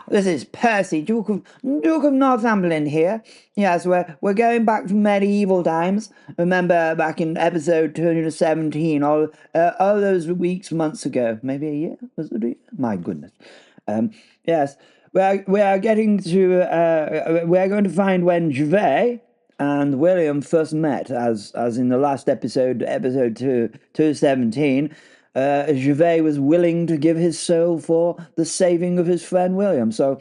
This is Percy, Duke of Northumberland here. Yes, we're going back to medieval times. Remember back in episode 217, all those weeks, months ago, maybe a year? Was it a year? My goodness. Yes, we are getting to. We're going to find when Gervais and William first met, as in the last episode 217. Gervais was willing to give his soul for the saving of his friend William. So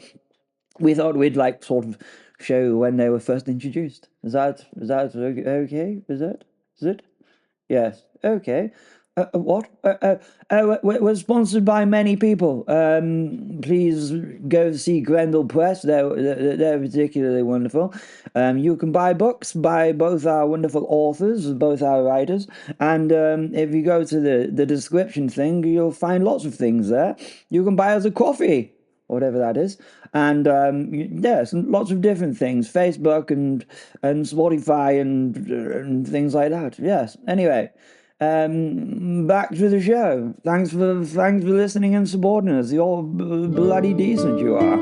we thought we'd sort of show when they were first introduced. Is that okay? Is it? Yes. Okay. What? We're sponsored by many people. Please go see Grendel Press. They're particularly wonderful. You can buy books by both our wonderful authors, both our writers, and if you go to the description thing, you'll find lots of things there. You can buy us a coffee, whatever that is, and yes, lots of different things, Facebook and Spotify and things like that. Yes. Anyway. Back to the show. Thanks for listening and supporting us. You're bloody decent, you are.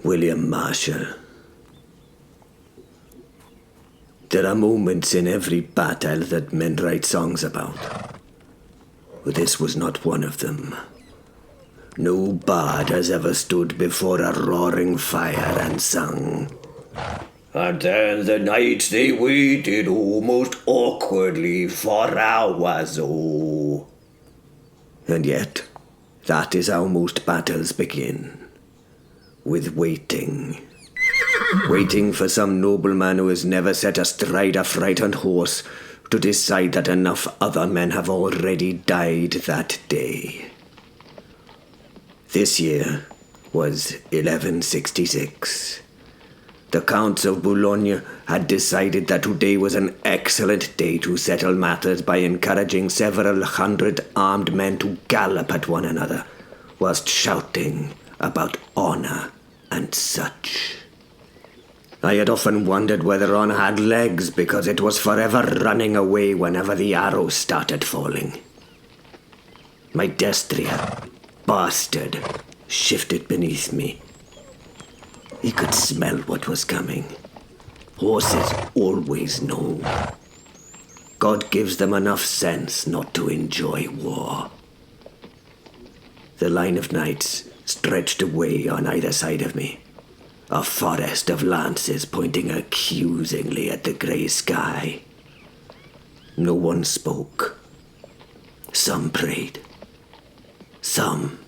William Marshall. There are moments in every battle that men write songs about. But this was not one of them. No bard has ever stood before a roaring fire and sung. And then the night they waited most awkwardly for hours, oh. And yet, that is how most battles begin. With waiting. Waiting for some nobleman who has never set astride a frightened horse to decide that enough other men have already died that day. This year was 1166. The Counts of Boulogne had decided that today was an excellent day to settle matters by encouraging several hundred armed men to gallop at one another, whilst shouting about honour and such. I had often wondered whether honour had legs because it was forever running away whenever the arrows started falling. My destrier, bastard, shifted beneath me. He could smell what was coming. Horses always know. God gives them enough sense not to enjoy war. The line of knights stretched away on either side of me, a forest of lances pointing accusingly at the grey sky. No one spoke. Some prayed. Some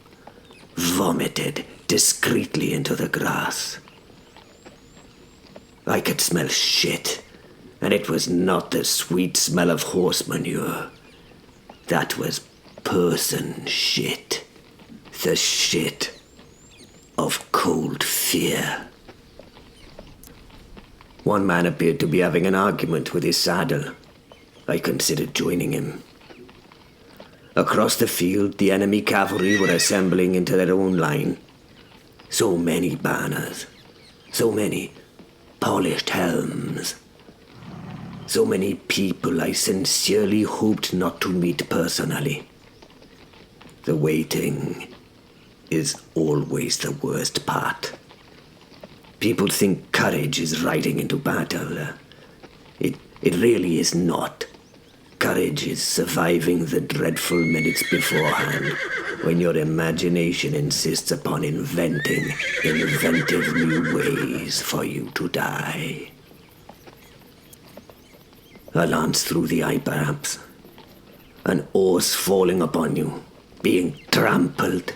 vomited discreetly into the grass. I could smell shit, and it was not the sweet smell of horse manure. That was person shit. The shit of cold fear. One man appeared to be having an argument with his saddle. I considered joining him. Across the field, the enemy cavalry were assembling into their own line. So many banners, so many polished helms, so many people I sincerely hoped not to meet personally. The waiting is always the worst part. People think courage is riding into battle. It really is not. Courage is surviving the dreadful minutes beforehand, when your imagination insists upon inventing inventive new ways for you to die. A lance through the eye, perhaps. An horse falling upon you, being trampled,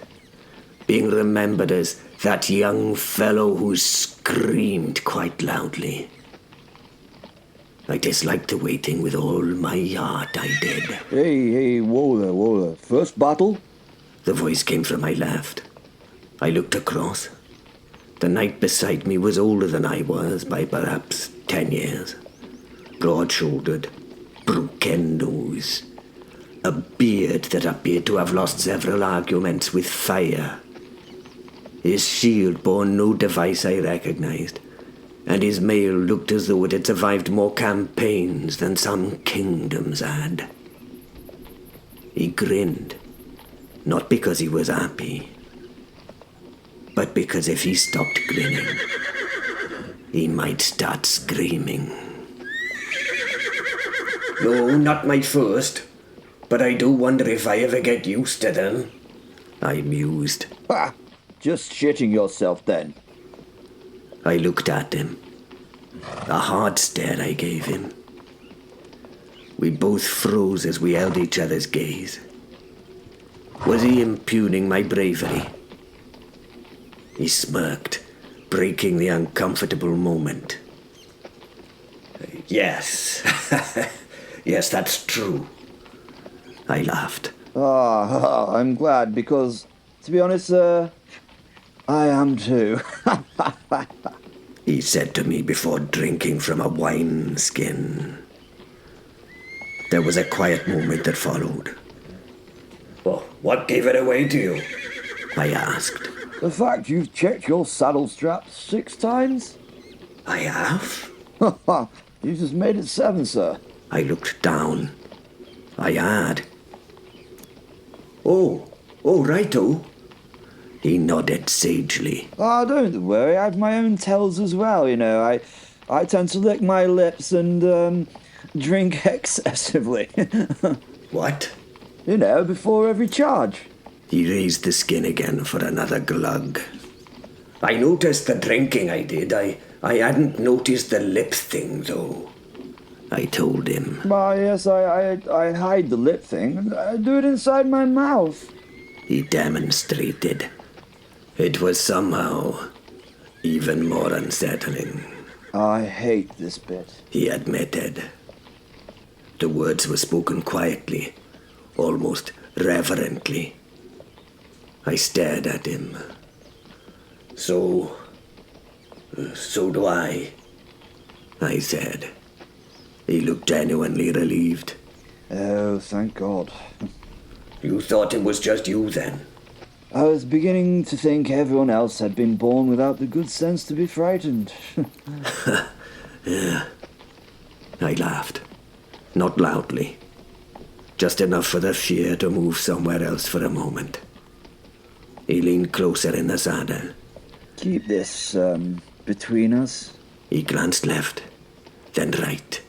being remembered as that young fellow who screamed quite loudly. I disliked the waiting with all my heart, I did. Hey, whoa there. First battle? The voice came from my left. I looked across. The knight beside me was older than I was by perhaps 10 years. Broad-shouldered, broken-nosed, a beard that appeared to have lost several arguments with fire. His shield bore no device I recognized, and his mail looked as though it had survived more campaigns than some kingdoms had. He grinned, not because he was happy, but because if he stopped grinning, he might start screaming. No, not my first, but I do wonder if I ever get used to them, I mused. Ha! Just shitting yourself then. I looked at him. A hard stare I gave him. We both froze as we held each other's gaze. Was he impugning my bravery? He smirked, breaking the uncomfortable moment. Yes. Yes, that's true. I laughed. I'm glad because, to be honest, I am too. He said to me before drinking from a wine skin. There was a quiet moment that followed. Well, what gave it away to you? I asked. The fact you've checked your saddle straps 6 times? I have? You just made it 7, sir. I looked down. I had. Oh, righto. He nodded sagely. Oh, don't worry, I have my own tells as well, you know. I tend to lick my lips and, drink excessively. What? You know, before every charge. He raised the skin again for another glug. I noticed the drinking I did. I hadn't noticed the lip thing, though. I told him. Well, yes, I hide the lip thing. I do it inside my mouth. He demonstrated. It was somehow even more unsettling. I hate this bit. He admitted. The words were spoken quietly, almost reverently. I stared at him. So do I said. He looked genuinely relieved. Oh, thank God. You thought it was just you then? I was beginning to think everyone else had been born without the good sense to be frightened. Yeah. I laughed. Not loudly. Just enough for the fear to move somewhere else for a moment. He leaned closer in the saddle. Keep this, between us. He glanced left, then right.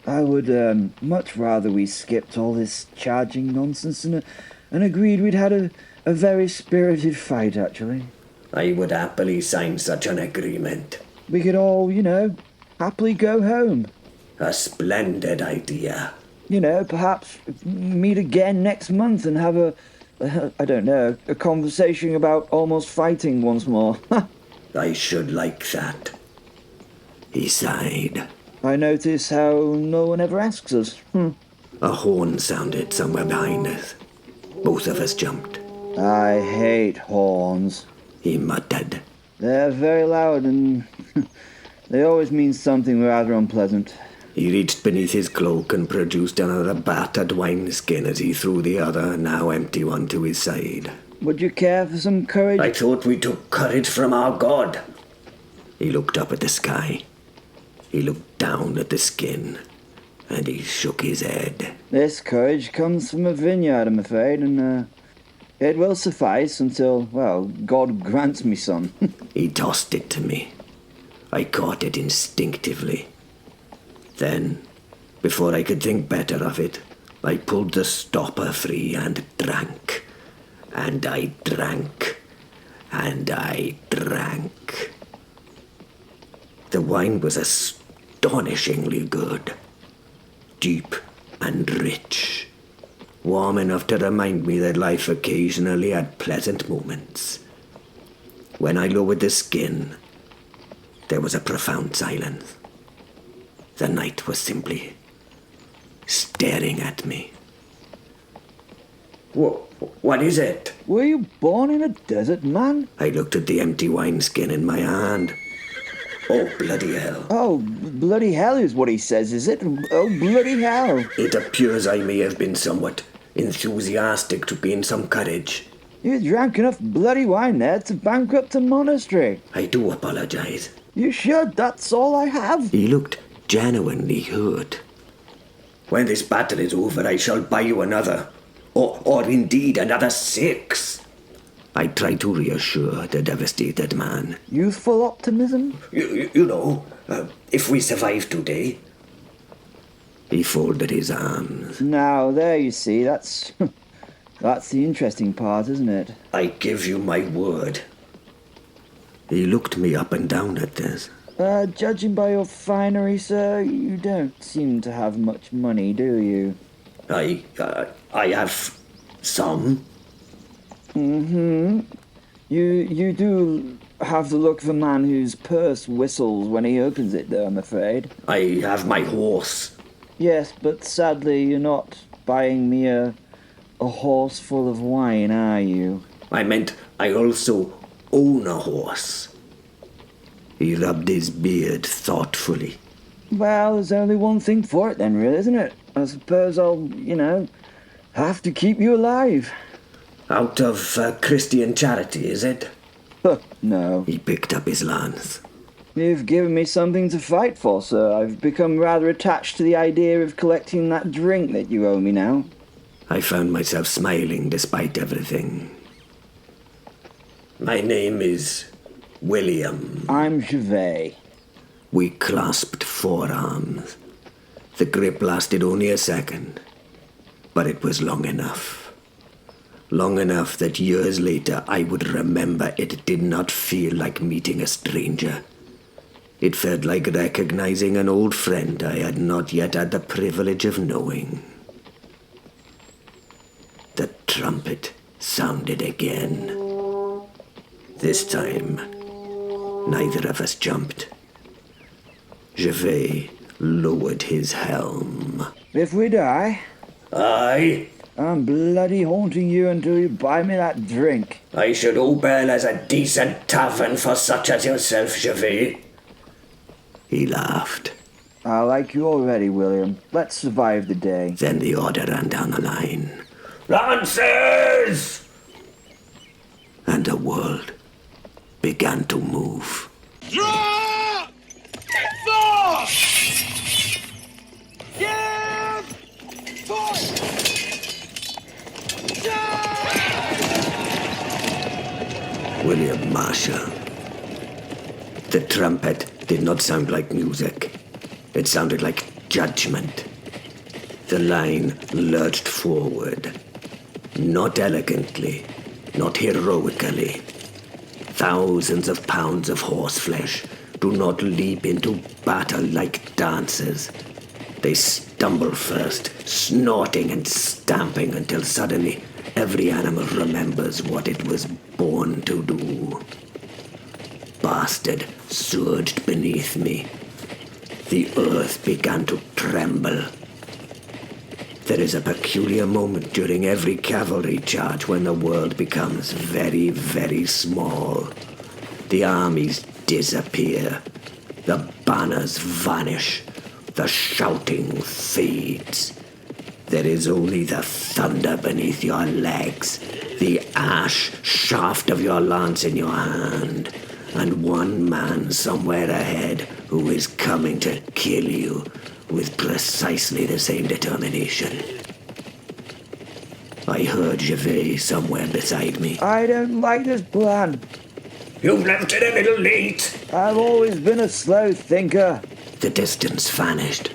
I would, much rather we skipped all this charging nonsense and agreed we'd had a very spirited fight, actually. I would happily sign such an agreement. We could all, you know, happily go home. A splendid idea. You know, perhaps meet again next month and have a conversation about almost fighting once more. I should like that. He sighed. I notice how no one ever asks us. A horn sounded somewhere behind us. Both of us jumped. I hate horns. He muttered. They're very loud and they always mean something rather unpleasant. He reached beneath his cloak and produced another battered wineskin as he threw the other, now empty one, to his side. Would you care for some courage? I thought we took courage from our god. He looked up at the sky. He looked down at the skin. And he shook his head. This courage comes from a vineyard, I'm afraid, and it will suffice until, well, God grants me some. He tossed it to me. I caught it instinctively. Then, before I could think better of it, I pulled the stopper free and drank. And I drank. And I drank. The wine was astonishingly good. Deep and rich. Warm enough to remind me that life occasionally had pleasant moments. When I lowered the skin, there was a profound silence. The night was simply staring at me. What is it? Were you born in a desert, man? I looked at the empty wineskin in my hand. Oh, bloody hell. Oh, bloody hell is what he says, is it? Oh, bloody hell. It appears I may have been somewhat enthusiastic to gain some courage. You drank enough bloody wine there to bankrupt a monastery. I do apologize. You should. That's all I have. He looked genuinely hurt. When this battle is over, I shall buy you another. Or indeed another 6. I tried to reassure the devastated man. Youthful optimism? You know, if we survive today. He folded his arms. Now, there you see, that's the interesting part, isn't it? I give you my word. He looked me up and down at this. Judging by your finery, sir, you don't seem to have much money, do you? I have some. Mm-hmm. You do have the look of a man whose purse whistles when he opens it, though, I'm afraid. I have my horse. Yes, but sadly you're not buying me a horse full of wine, are you? I meant I also own a horse. He rubbed his beard thoughtfully. Well, there's only one thing for it then, really, isn't it? I suppose I'll, have to keep you alive. Out of Christian charity, is it? No. He picked up his lance. You've given me something to fight for, sir. I've become rather attached to the idea of collecting that drink that you owe me now. I found myself smiling despite everything. My name is William. I'm Gervais. We clasped forearms. The grip lasted only a second, but it was long enough. Long enough that years later I would remember it did not feel like meeting a stranger. It felt like recognizing an old friend I had not yet had the privilege of knowing. The trumpet sounded again. This time, neither of us jumped. Gervais lowered his helm. If we die, Aye, I'm bloody haunting you until you buy me that drink. I should hope hell has a decent tavern for such as yourself, Gervais. He laughed. I like you already, William. Let's survive the day. Then the order ran down the line. Lancers! And the world began to move. Draw! Force! Give! Force! William Marshall. The trumpet did not sound like music. It sounded like judgment. The line lurched forward. Not elegantly, not heroically. Thousands of pounds of horseflesh do not leap into battle like dancers. They stumble first, snorting and stamping until suddenly every animal remembers what it was born to do. Bastard surged beneath me. The earth began to tremble. There is a peculiar moment during every cavalry charge when the world becomes very, very small. The armies disappear. The banners vanish. The shouting fades. There is only the thunder beneath your legs, the ash shaft of your lance in your hand, and one man somewhere ahead who is coming to kill you with precisely the same determination. I heard Gervais somewhere beside me. I don't like this plan. You've left it a little late. I've always been a slow thinker. The distance vanished.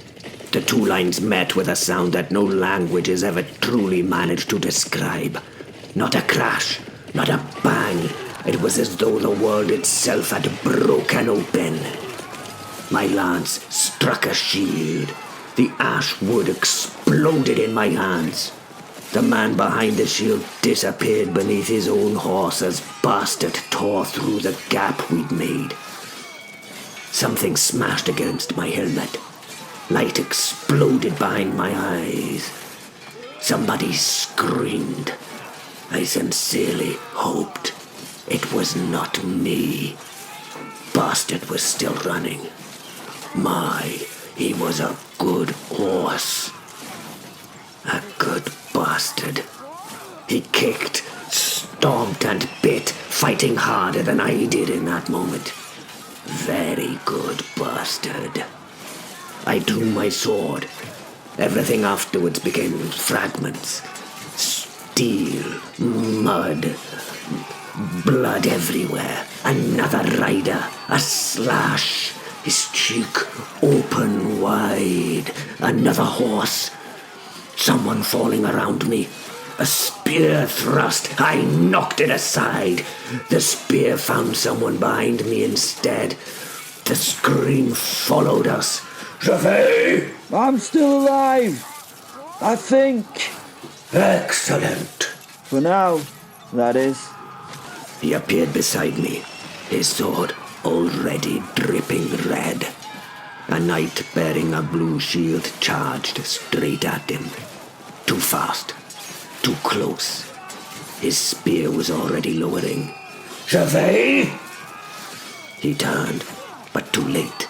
The two lines met with a sound that no language has ever truly managed to describe. Not a crash, not a bang. It was as though the world itself had broken open. My lance struck a shield. The ash wood exploded in my hands. The man behind the shield disappeared beneath his own horse as Bastard tore through the gap we'd made. Something smashed against my helmet. Light exploded behind my eyes. Somebody screamed. I sincerely hoped it was not me. Bastard was still running. He was a good horse. A good bastard. He kicked, stomped and bit, fighting harder than I did in that moment. Very good, bastard. I drew my sword. Everything afterwards became fragments. Steel, mud, blood everywhere. Another rider, a slash, his cheek open wide. Another horse, someone falling around me. A spear thrust, I knocked it aside. The spear found someone behind me instead. The scream followed us. Gervais! I'm still alive. I think. Excellent. For now, that is. He appeared beside me, his sword already dripping red. A knight bearing a blue shield charged straight at him. Too fast, too close. His spear was already lowering. Gervais! He turned, but too late.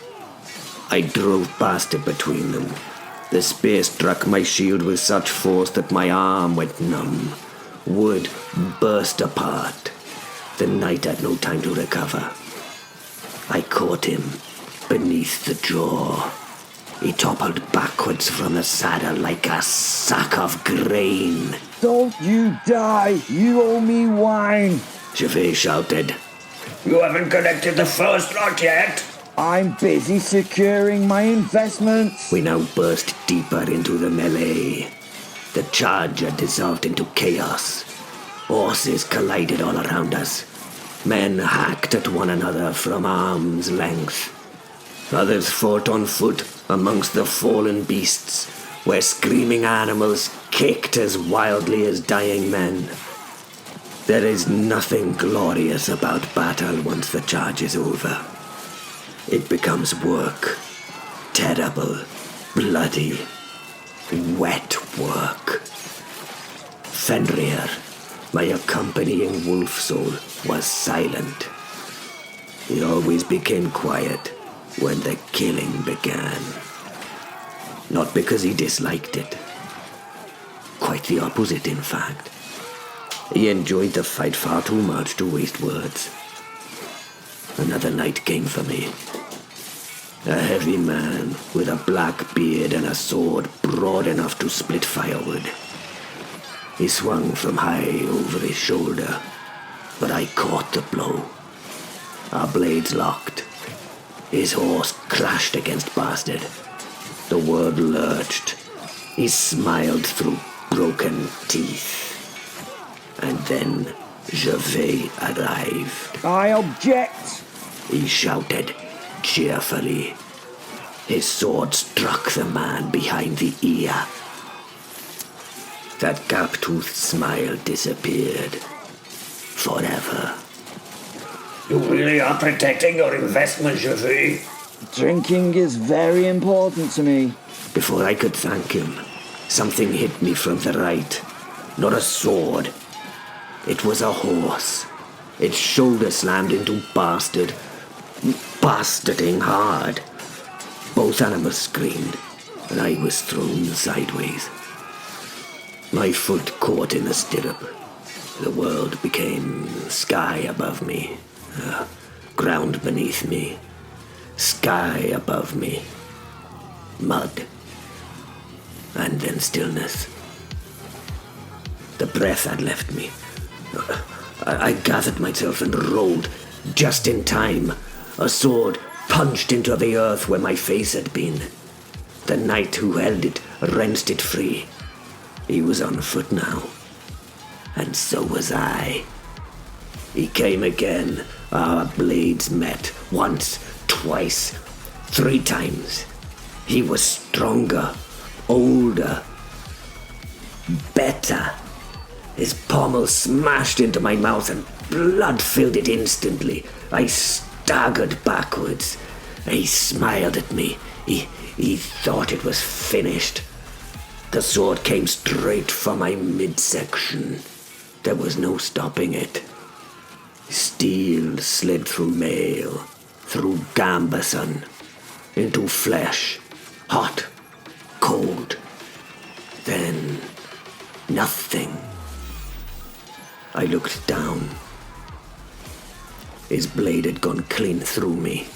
I drove past it between them. The spear struck my shield with such force that my arm went numb. Wood burst apart. The knight had no time to recover. I caught him beneath the jaw. He toppled backwards from the saddle like a sack of grain. Don't you die! You owe me wine! Gervais shouted. You haven't collected the first lot yet. I'm busy securing my investments. We now burst deeper into the melee. The charge had dissolved into chaos. Horses collided all around us. Men hacked at one another from arm's length. Others fought on foot amongst the fallen beasts, where screaming animals kicked as wildly as dying men. There is nothing glorious about battle once the charge is over. It becomes work. Terrible, bloody, wet work. Fenrir, my accompanying wolf soul, was silent. He always became quiet when the killing began. Not because he disliked it. Quite the opposite, in fact. He enjoyed the fight far too much to waste words. Another night came for me. A heavy man with a black beard and a sword broad enough to split firewood. He swung from high over his shoulder, but I caught the blow. Our blades locked. His horse crashed against Bastard. The world lurched. He smiled through broken teeth. And then Gervais arrived. I object! He shouted cheerfully. His sword struck the man behind the ear. That gap-toothed smile disappeared. Forever. You really are protecting your investment, Gervais? Drinking is very important to me. Before I could thank him, something hit me from the right. Not a sword. It was a horse. Its shoulder slammed into Bastard. Bastarding hard. Both animals screamed, and I was thrown sideways. My foot caught in the stirrup. The world became sky above me. Ground beneath me. Sky above me. Mud. And then stillness. The breath had left me. I gathered myself and rolled, just in time. A sword punched into the earth where my face had been. The knight who held it wrenched it free. He was on foot now. And so was I. He came again. Our blades met. Once, twice, 3 times. He was stronger, older, better. His pommel smashed into my mouth and blood filled it instantly. I staggered backwards. He smiled at me. He thought it was finished. The sword came straight for my midsection. There was no stopping it. Steel slid through mail, through gambeson, into flesh, hot, cold. Then nothing. I looked down. His blade had gone clean through me.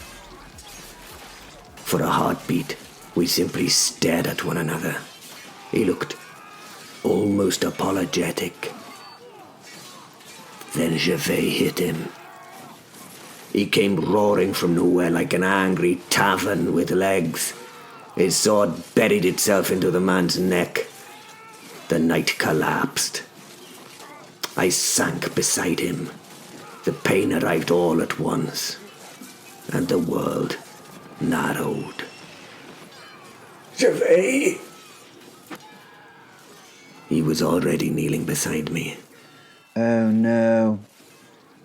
For a heartbeat, we simply stared at one another. He looked almost apologetic. Then Gervais hit him. He came roaring from nowhere like an angry tavern with legs. His sword buried itself into the man's neck. The night collapsed. I sank beside him. The pain arrived all at once, and the world narrowed. Gervais! He was already kneeling beside me. Oh no.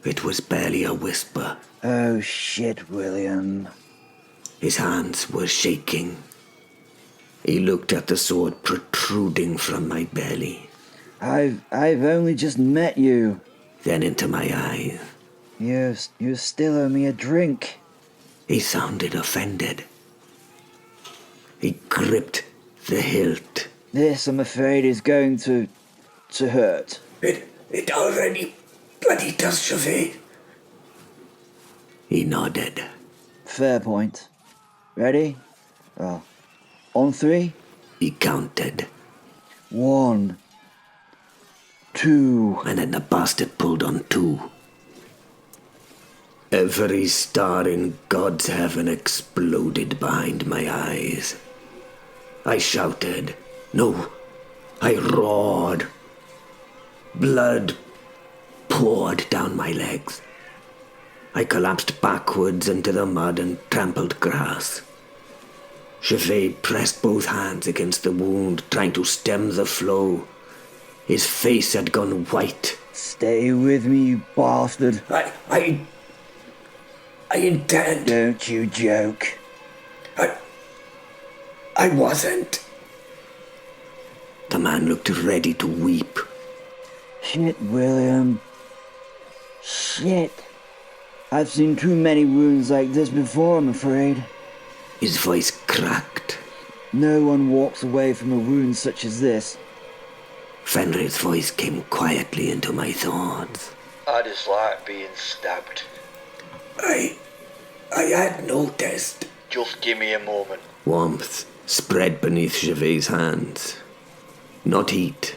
It was barely a whisper. Oh shit, William. His hands were shaking. He looked at the sword protruding from my belly. I've only just met you. Then into my eyes. You still owe me a drink. He sounded offended. He gripped the hilt. This, I'm afraid, is going to hurt. It already bloody does, Gervais. He nodded. Fair point. Ready? Oh. On 3? He counted. 1, 2. And then the bastard pulled on 2. Every star in God's heaven exploded behind my eyes. I shouted. No, I roared. Blood poured down my legs. I collapsed backwards into the mud and trampled grass. Gervais pressed both hands against the wound, trying to stem the flow. His face had gone white. Stay with me, you bastard. I intend. Don't you joke. I wasn't. The man looked ready to weep. Shit, William. Shit. I've seen too many wounds like this before, I'm afraid. His voice cracked. No one walks away from a wound such as this. Fenrir's voice came quietly into my thoughts. I dislike being stabbed. I had noticed. Just give me a moment. Warmth spread beneath Gervais' hands. Not heat.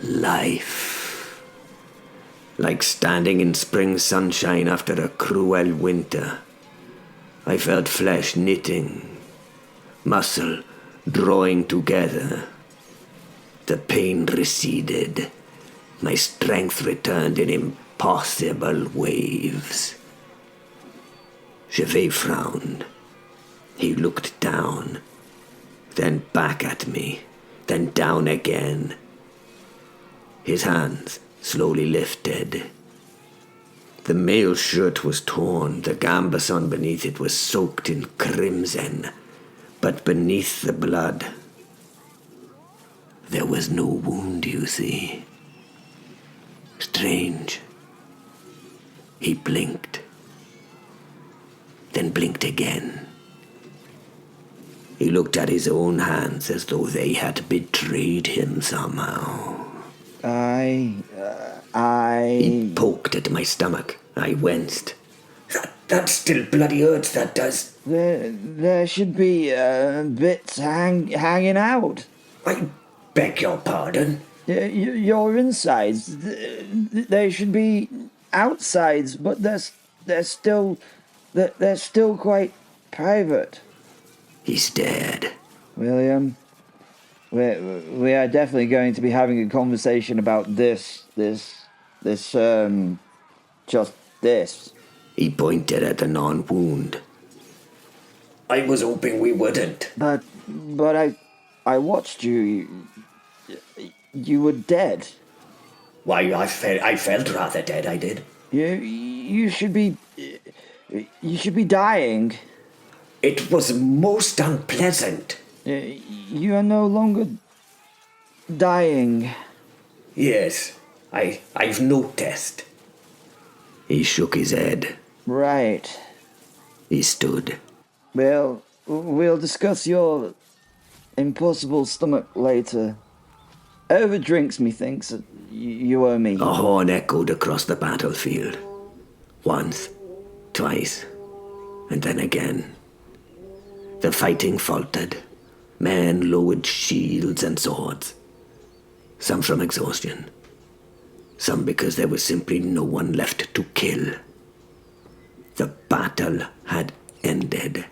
Life. Like standing in spring sunshine after a cruel winter. I felt flesh knitting, muscle drawing together. The pain receded. My strength returned in impossible waves. Gervais frowned. He looked down, then back at me, then down again. His hands slowly lifted. The mail shirt was torn, the gambeson beneath it was soaked in crimson, but beneath the blood, there was no wound, you see. Strange. He blinked, then blinked again. He looked at his own hands as though they had betrayed him somehow. He poked at my stomach. I winced. That still bloody hurts, that does. There should be bits hanging out. I beg your pardon? Your insides. They should be outsides, but they're still quite private. He stared. William, we are definitely going to be having a conversation about this. He pointed at the non-wound. I was hoping we wouldn't. But I watched you. You were dead. Why, I felt rather dead, I did. You should be dying. It was most unpleasant. You are no longer dying. Yes, I've noticed. He shook his head. Right. He stood. Well, we'll discuss your impossible stomach later. Over drinks, methinks. You owe me. A horn echoed across the battlefield. Once, twice, and then again. The fighting faltered. Men lowered shields and swords. Some from exhaustion. Some because there was simply no one left to kill. The battle had ended.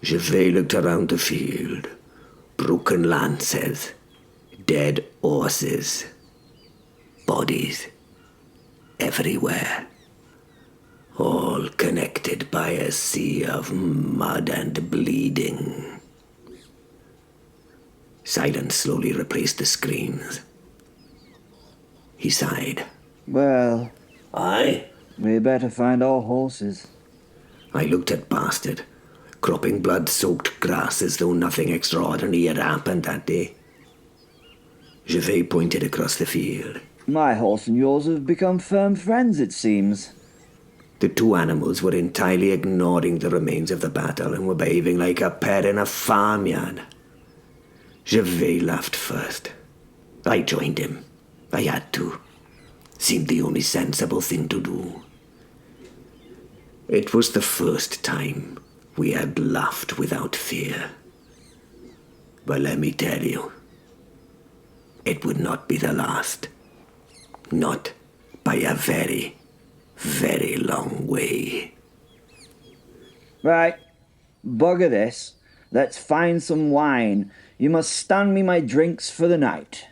Gervais looked around the field. Broken lances. Dead horses. Bodies. Everywhere. All connected by a sea of mud and bleeding. Silence slowly replaced the screams. He sighed. Well, Aye? we better find our horses. I looked at Bastard, cropping blood-soaked grass as though nothing extraordinary had happened that day. Gervais pointed across the field. My horse and yours have become firm friends, it seems. The two animals were entirely ignoring the remains of the battle and were behaving like a pair in a farmyard. Gervais laughed first. I joined him. I had to. Seemed the only sensible thing to do. It was the first time we had laughed without fear. But let me tell you, it would not be the last. Not by a very, very long way. Right, bugger this. Let's find some wine. You must stand me my drinks for the night.